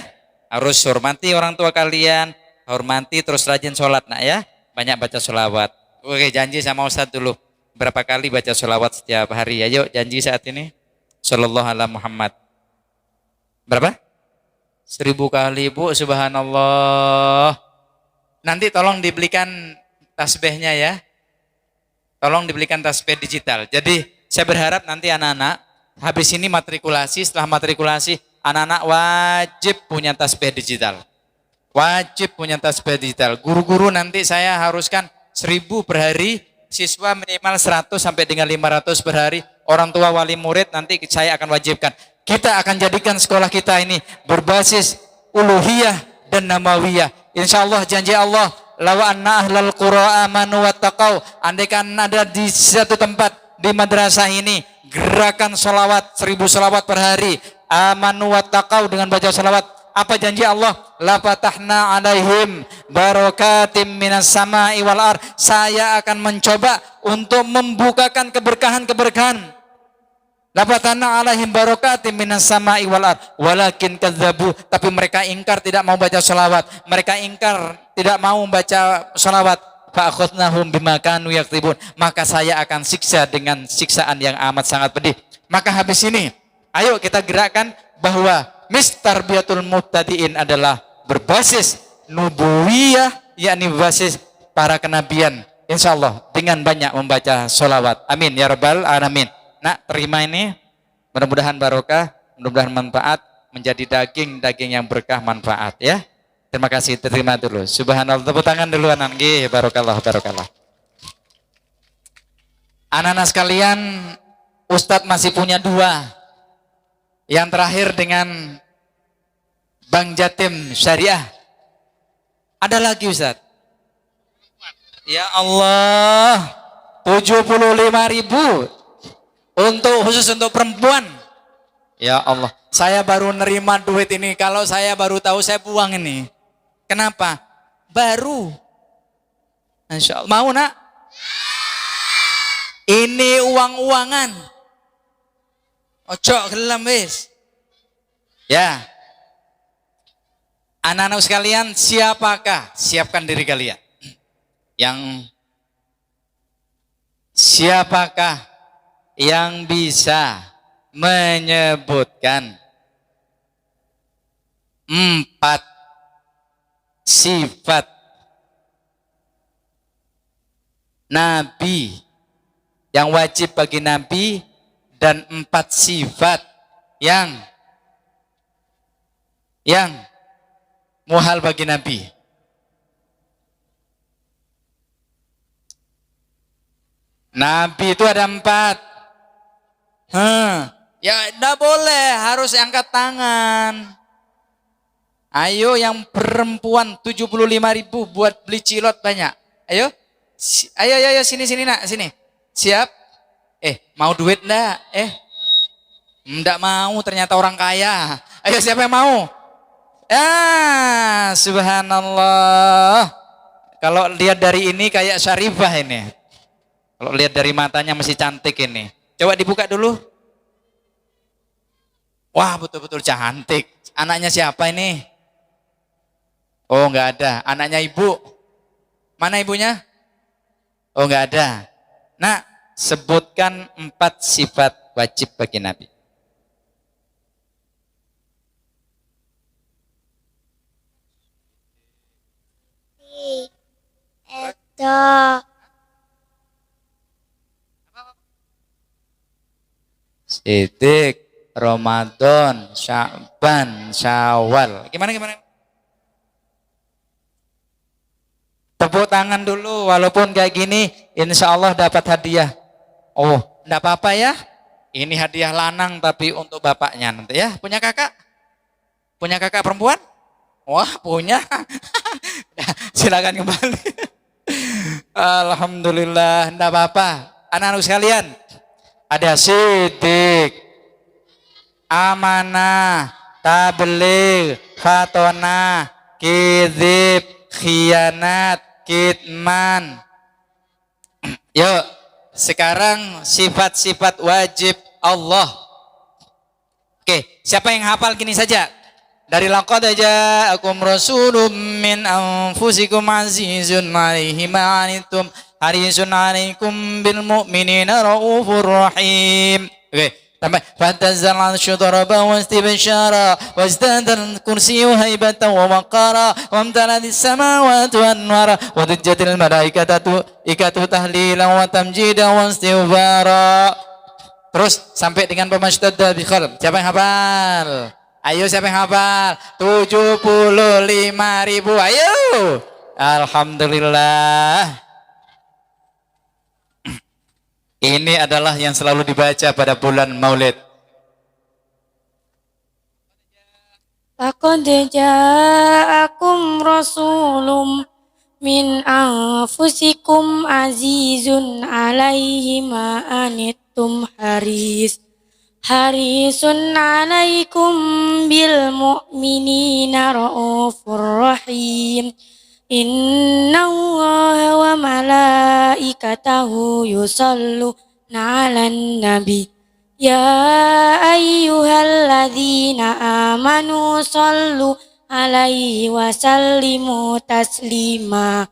Harus hormati orang tua kalian, hormati terus rajin sholat, nak ya. Banyak baca sholawat. Oke, janji sama Ustadz dulu. Berapa kali baca sholawat setiap hari? Ayo janji saat ini. Sallallahu ala Muhammad. Berapa? 1000 kali, Bu. Subhanallah. Nanti tolong dibelikan tasbihnya ya. Tolong dibelikan tasbih digital. Jadi saya berharap nanti anak-anak habis ini matrikulasi, setelah matrikulasi anak-anak wajib punya tasbih digital. Wajib punya tasbih digital. Guru-guru nanti saya haruskan 1000 per hari, siswa minimal 100 sampai dengan 500 per hari. Orang tua wali murid nanti saya akan wajibkan. Kita akan jadikan sekolah kita ini berbasis uluhiyah dan namawiyah. Insya Allah janji Allah, lawa anna ahlal qura amanu wattaqau. Andaikan ada di satu tempat di madrasah ini gerakan sholawat 1000 sholawat per hari, amanu wattaqau, dengan baca sholawat, apa janji Allah? La fatahna alaihim barakatim minas sama'i wal ar. Saya akan mencoba untuk membukakan keberkahan-keberkahan. La fatahna alaihim barakatim minas sama'i wal ar. Walakin kadzabu, tapi mereka ingkar, tidak mau baca sholawat. Mereka ingkar, tidak mau baca sholawat. Fa akhadnahum bima kanu yaktibun. Maka saya akan siksa dengan siksaan yang amat sangat pedih. Maka habis ini, ayo kita gerakkan bahwa mistarbiyatul mubtadiin adalah berbasis nubuwiyah, yakni berbasis para kenabian. Insya Allah dengan banyak membaca sholawat. Amin ya rabbal alamin. Nak, terima ini, mudah-mudahan barokah, mudah-mudahan manfaat, menjadi daging-daging yang berkah manfaat ya. Terima kasih, terima dulu. Subhanallah, tepuk tangan dulu anak. Barokallah, barokallah. Anak-anak sekalian, Ustadz masih punya 2. Yang terakhir dengan Bank Jatim Syariah. Ada lagi Ustadz? Ya Allah, 75.000 khusus untuk perempuan. Ya Allah, saya baru nerima duit ini. Kalau saya baru tahu, saya buang ini. Kenapa? Baru. Insya Allah. Mau nak? Ini uang-uangan. Ojo gelam wis. Ya. Anak-anak sekalian, siapakah? Siapkan diri kalian. Siapakah yang bisa menyebutkan 4 sifat Nabi yang wajib bagi Nabi dan 4 sifat yang muhal bagi Nabi? Nabi itu ada 4. Ya enggak boleh, harus angkat tangan. Ayo yang perempuan 75.000 buat beli cilok banyak. Ayo. Ayo sini nak, sini. Siap? Mau duit enggak? Enggak mau, ternyata orang kaya. Ayo siapa yang mau? Subhanallah. Kalau lihat dari ini kayak Syarifah ini. Kalau lihat dari matanya masih cantik ini. Coba dibuka dulu. Wah, betul-betul cantik. Anaknya siapa ini? Oh, enggak ada. Anaknya ibu. Mana ibunya? Oh, enggak ada. Nah, sebutkan 4 sifat wajib bagi Nabi. Sidik, Ramadan, Sya'ban, Syawal. Gimana? Tepuk tangan dulu, walaupun kayak gini, insya Allah dapat hadiah. Oh, enggak apa-apa ya. Ini hadiah lanang tapi untuk bapaknya nanti ya. Punya kakak? Punya kakak perempuan? Wah, punya. Silakan kembali. Alhamdulillah, enggak apa-apa. Anak-anak sekalian, ada sidik, amanah, tabligh, khatonah, kizib, khianat, kitman. Yuk, sekarang sifat-sifat wajib Allah. Oke, siapa yang hafal gini saja? Dari laqad ja'akum rasulun min anfusikum azizun 'alaihi ma 'anittum harisun 'alaikum bil mu'minina raufur rahim. Oke, tambah fatazzal syudraba wastibsyara wazdadal kursiyyu haibatan wa waqara wa amtaladis samawati wan nara wa dujjatil malaikatu ikatu tahlilan wa tamjidan wa istighfara. Terus sampai dengan pemasyadda bi khalq. Siapa yang hafal? Ayo siapa yang hafal? 75.000. Ayo. Alhamdulillah. Ini adalah yang selalu dibaca pada bulan Maulid. Laqad ja'akum rasulun min anfusikum azizun alaihi ma anittum harisun alaikum bil mu'minina raufur rahim. Inna Allaha wa malaikatahu yusalluna 'alan nabi. Ya ayyuhalladzina amanu sallu alaihi wa sallimu taslima.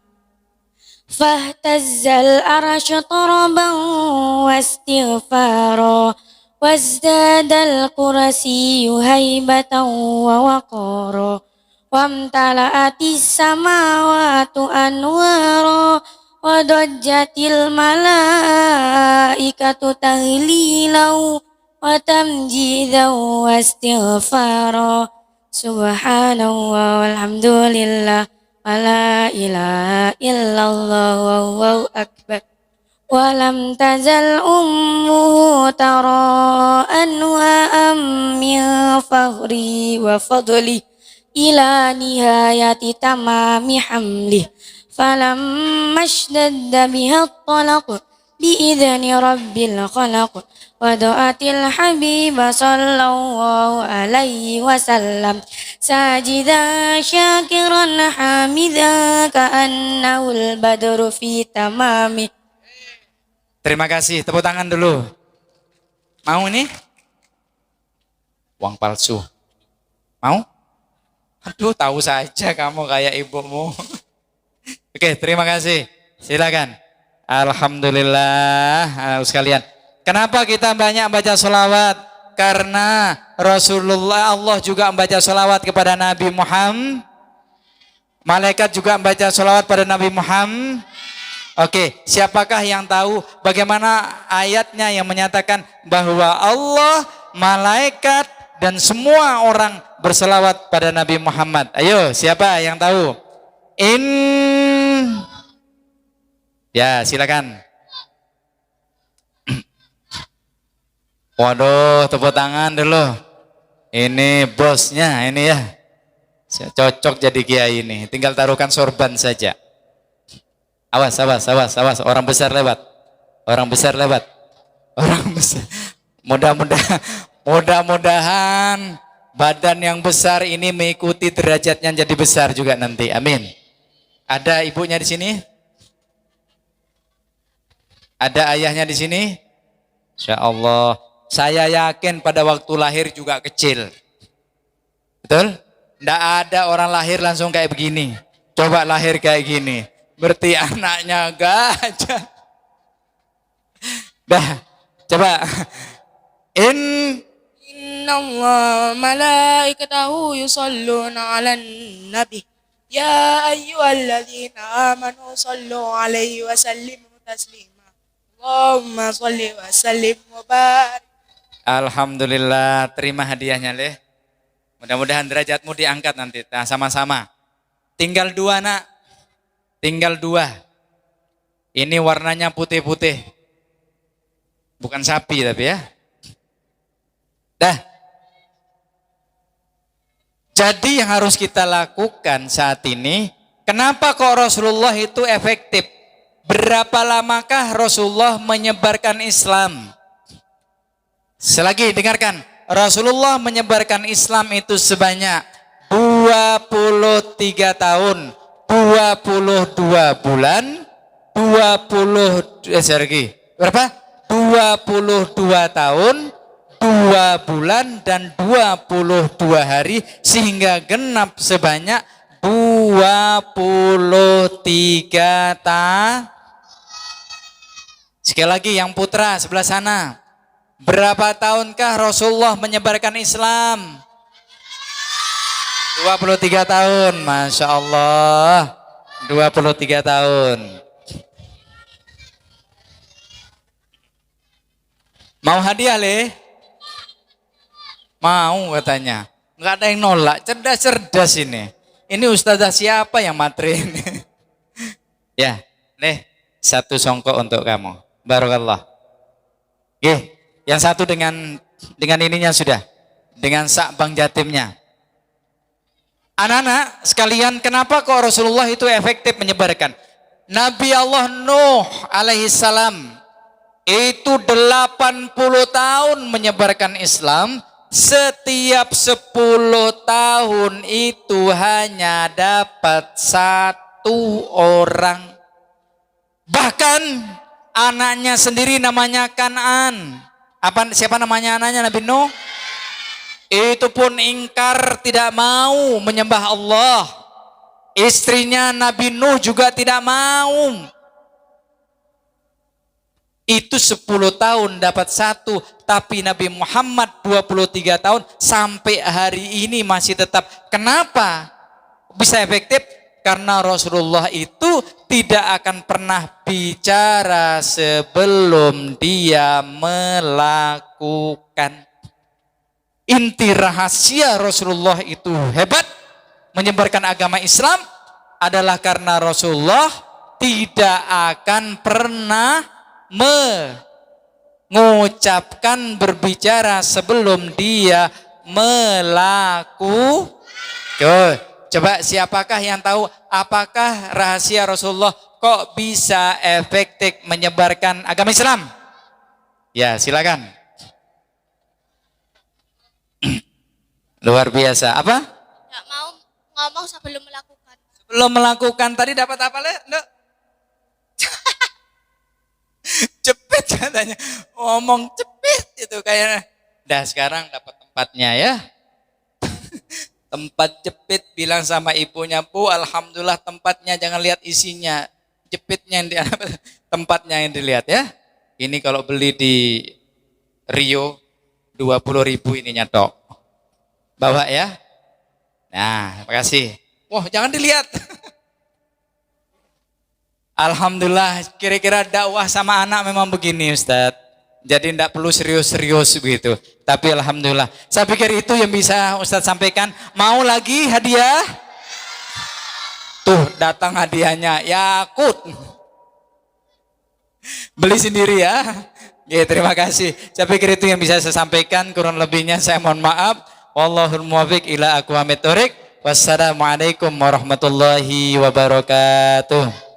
Fahtazzal arsyu taraban wastighfara wazdadal kursiyyu haibatan wa waqara. Wamtala'atis samawatu anwara wa dajjatil malaikatu tahlilau wa tamjidan wa istighfara. Subhanallah walhamdulillah wa la ilaha illallah wallahu akbar. Walam tazal ummuhu tara'an wa min fakhri wa fadli ila nihayati tamami hamlih. Falamma ishtadda biha at-talaq biidzni rabbil khalaq wada'atil habiba sallallahu alaihi wasallam sajidan syakiran hamidan ka'annahul badru fi tamami. Terima kasih, tepuk tangan dulu. Mau nih? Uang palsu. Mau? Aduh, tahu saja kamu kayak ibumu. Oke, terima kasih. Silakan. Alhamdulillah, sekalian. Kenapa kita banyak baca sholawat? Karena Rasulullah, Allah juga membaca sholawat kepada Nabi Muhammad. Malaikat juga membaca sholawat pada Nabi Muhammad. Oke, siapakah yang tahu bagaimana ayatnya yang menyatakan bahwa Allah, malaikat, dan semua orang berselawat pada Nabi Muhammad? Ayo, siapa yang tahu? Ya, silakan. Waduh, tepuk tangan dulu. Ini bosnya, ini ya. Cocok jadi kiai ini. Tinggal taruhkan sorban saja. Awas, orang besar lewat. Orang besar. Mudah-mudahan badan yang besar ini mengikuti derajatnya jadi besar juga nanti. Amin. Ada ibunya di sini? Ada ayahnya di sini? Insya Allah. Saya yakin pada waktu lahir juga kecil. Betul? Tidak ada orang lahir langsung kayak begini. Coba lahir kayak gini. Berarti anaknya gajah. Dah, coba. Inna Allah malaikatahu yusalluna 'alan nabi. Ya ayyuhalladzina amanu sallu 'alaihi wa sallimu taslima. Allahumma shalli wa sallim wa barik. Alhamdulillah, terima hadiahnya leh. Mudah-mudahan derajatmu diangkat nanti. Nah, sama-sama. Tinggal 2 nak. Tinggal 2. Ini warnanya putih-putih. Bukan sapi tapi ya. Dah. Jadi yang harus kita lakukan saat ini, kenapa kok Rasulullah itu efektif? Berapa lamakah Rasulullah menyebarkan Islam? Selagi dengarkan, Rasulullah menyebarkan Islam itu sebanyak 23 tahun, 22 bulan, 22 tahun, 2 bulan dan 22 hari sehingga genap sebanyak 23 tahun. Sekali lagi yang putra sebelah sana. Berapa tahunkah Rasulullah menyebarkan Islam? 23 tahun, Masya Allah. 23 tahun. Mau hadiah leh? Mau katanya. Enggak ada yang nolak, cerdas-cerdas ini. Ini ustazah siapa yang materi ini? Ya, leh, 1 songkok untuk kamu. Barakallah. Oke, yang satu dengan ininya sudah, dengan sak Bang Jatimnya. Anak-anak sekalian, kenapa kok Rasulullah itu efektif menyebarkan? Nabi Allah Nuh alaihissalam itu 80 tahun menyebarkan Islam. Setiap 10 tahun itu hanya dapat 1 orang. Bahkan anaknya sendiri namanya Kan'an. Siapa namanya anaknya Nabi Nuh? Itu pun ingkar, tidak mau menyembah Allah. Istrinya Nabi Nuh juga tidak mau. Itu 10 tahun dapat 1, tapi Nabi Muhammad 23 tahun sampai hari ini masih tetap. Kenapa bisa efektif? Karena Rasulullah itu tidak akan pernah bicara sebelum dia melakukan. Inti rahasia Rasulullah itu hebat menyebarkan agama Islam adalah karena Rasulullah tidak akan pernah mengucapkan, berbicara sebelum dia melakukan. Coba siapakah yang tahu apakah rahasia Rasulullah kok bisa efektif menyebarkan agama Islam? Ya, silakan. Luar biasa. Apa? Tidak mau ngomong sebelum melakukan. Sebelum melakukan tadi dapat apa, Le? Cepet katanya, ngomong cepet itu kayaknya. Dah sekarang dapat tempatnya ya. Tempat jepit, bilang sama ibunya, Bu, alhamdulillah tempatnya, jangan lihat isinya, jepitnya yang tempatnya yang dilihat ya. Ini kalau beli di Rio 20.000 ininya tok. Bawa ya. Nah, terima kasih. Wah, jangan dilihat. Alhamdulillah, kira-kira dakwah sama anak memang begini Ustadz. Jadi tidak perlu serius-serius begitu. Tapi alhamdulillah, saya pikir itu yang bisa Ustadz sampaikan. Mau lagi hadiah? Tuh, datang hadiahnya, Yakut. Beli sendiri ya. Ya, terima kasih. Saya pikir itu yang bisa saya sampaikan. Kurang lebihnya saya mohon maaf. Wallahul muwaffiq ila aqwamit thoriq. Wassalamualaikum warahmatullahi wabarakatuh.